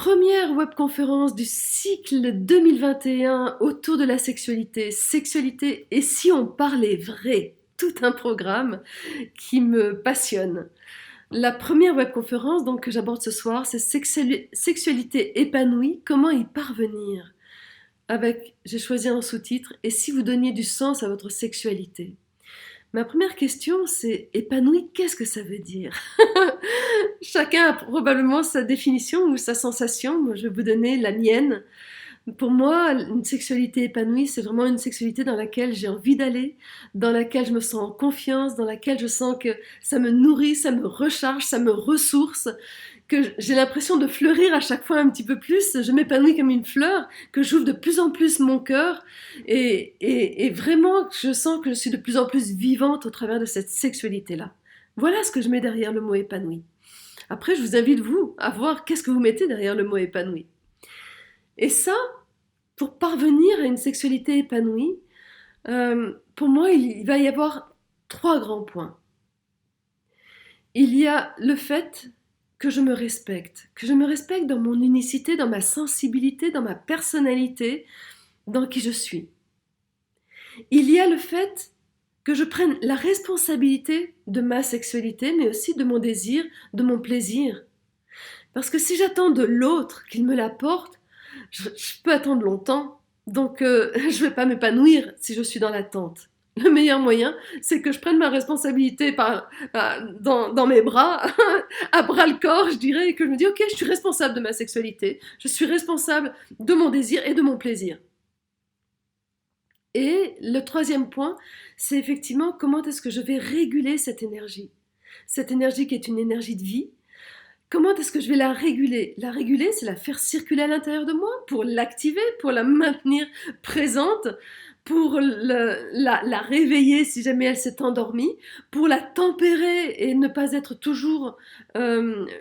première webconférence du cycle 2021 autour de la sexualité. Sexualité et si on parlait vrai, tout un programme qui me passionne. La première webconférence donc, que j'aborde ce soir, c'est Sexualité épanouie, comment y parvenir avec, j'ai choisi un sous-titre, et si vous donniez du sens à votre sexualité. Ma première question, c'est épanoui, qu'est-ce que ça veut dire? Chacun a probablement sa définition ou sa sensation. Moi, je vais vous donner la mienne. Pour moi, une sexualité épanouie, c'est vraiment une sexualité dans laquelle j'ai envie d'aller, dans laquelle je me sens en confiance, dans laquelle je sens que ça me nourrit, ça me recharge, ça me ressource, que j'ai l'impression de fleurir à chaque fois un petit peu plus. Je m'épanouis comme une fleur, que j'ouvre de plus en plus mon cœur et vraiment, je sens que je suis de plus en plus vivante au travers de cette sexualité-là. Voilà ce que je mets derrière le mot épanoui. Après, je vous invite, vous, à voir qu'est-ce que vous mettez derrière le mot épanoui. Et ça, pour parvenir à une sexualité épanouie, pour moi, il va y avoir trois grands points. Il y a le fait que je me respecte dans mon unicité, dans ma sensibilité, dans ma personnalité, dans qui je suis. Il y a le fait que je prenne la responsabilité de ma sexualité, mais aussi de mon désir, de mon plaisir. Parce que si j'attends de l'autre qu'il me l'apporte, je peux attendre longtemps. Donc, je ne vais pas m'épanouir si je suis dans l'attente. Le meilleur moyen, c'est que je prenne ma responsabilité dans mes bras, à bras le corps, je dirais, et que je me dis, ok, je suis responsable de ma sexualité, je suis responsable de mon désir et de mon plaisir. Et le troisième point, c'est effectivement comment est-ce que je vais réguler cette énergie. Cette énergie qui est une énergie de vie. Comment est-ce que je vais la réguler? La réguler, c'est la faire circuler à l'intérieur de moi pour l'activer, pour la maintenir présente, pour la réveiller si jamais elle s'est endormie, pour la tempérer et ne pas être toujours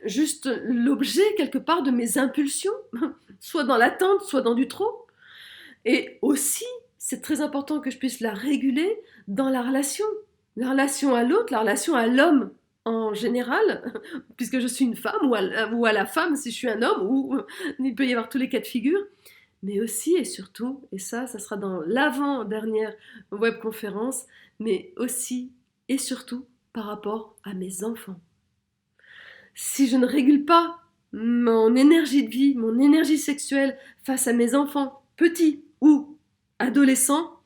juste l'objet quelque part de mes impulsions, soit dans l'attente, soit dans du trop. Et aussi, c'est très important que je puisse la réguler dans la relation à l'autre, la relation à l'homme en général, puisque je suis une femme, ou à la femme si je suis un homme, ou il peut y avoir tous les cas de figure, mais aussi et surtout, et ça sera dans l'avant-dernière webconférence, mais aussi et surtout par rapport à mes enfants. Si je ne régule pas mon énergie de vie, mon énergie sexuelle face à mes enfants, petits ou adolescents,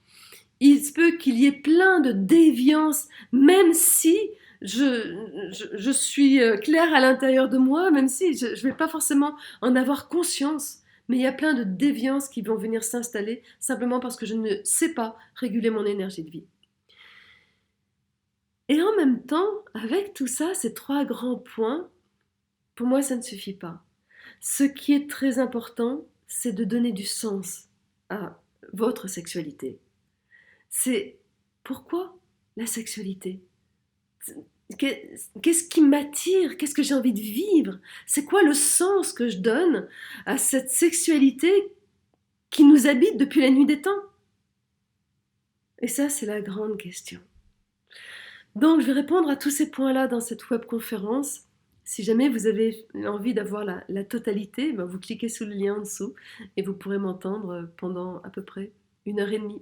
il se peut qu'il y ait plein de déviances, même si je suis claire à l'intérieur de moi, même si je ne vais pas forcément en avoir conscience. Mais il y a plein de déviances qui vont venir s'installer simplement parce que je ne sais pas réguler mon énergie de vie. Et en même temps, avec tout ça, ces trois grands points, pour moi, ça ne suffit pas. Ce qui est très important, c'est de donner du sens à votre sexualité. C'est pourquoi la sexualité? Qu'est-ce qui m'attire? Qu'est-ce que j'ai envie de vivre? C'est quoi le sens que je donne à cette sexualité qui nous habite depuis la nuit des temps? Et ça, c'est la grande question. Donc, je vais répondre à tous ces points-là dans cette webconférence. Si jamais vous avez envie d'avoir la totalité, ben vous cliquez sur le lien en dessous et vous pourrez m'entendre pendant à peu près 1h30.